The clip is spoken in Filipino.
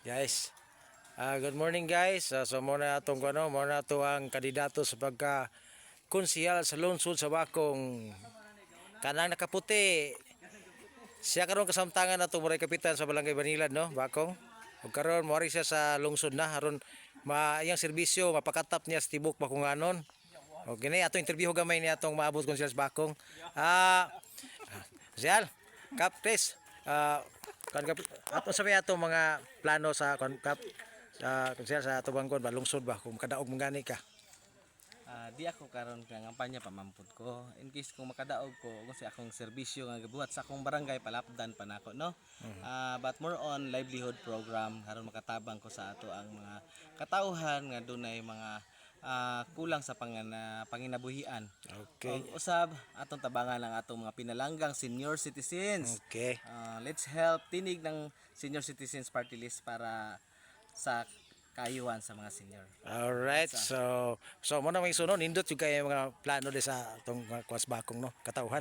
Guys, good morning guys. So muna atong muna ato ang kandidato sa pagka konsyal sa lungsod sa Bakong. Kanang nakaputi. Siya karon kasamtangan nato moray kapitan sa Barangay Banilad no, Bakong. Ug karon moari siya sa lungsod na aron iyang serbisyo mapakatap niya sa tibok Bakunganon. Okay na ato interview gamay niya atong maabot konsyal sa Bakong. Sial, Kapres, ato sabi ato mga plano sa kap sa ato bangkon ba lungsod ba kung kadaog mong gani ka. Di ako karon nga ngampanya pamampud ko. In case kung makadaog ko kung sa akong serbisyo nga gibuhat sa akong barangay palapdan pa nako no. But more on livelihood program aron makatabang ko sa ato ang mga katawhan nga dunay mga kulang sa panginabuhian. Okay. Usab atong tabangan ang atong mga pinalanggang senior citizens. Okay. Let's help tinig ng senior citizens party list para sa kaayuhan sa mga senior. Alright. So mo na may sunod nindot yung kay mga plano de sa atong mga Kuwas Bakong no, katawhan.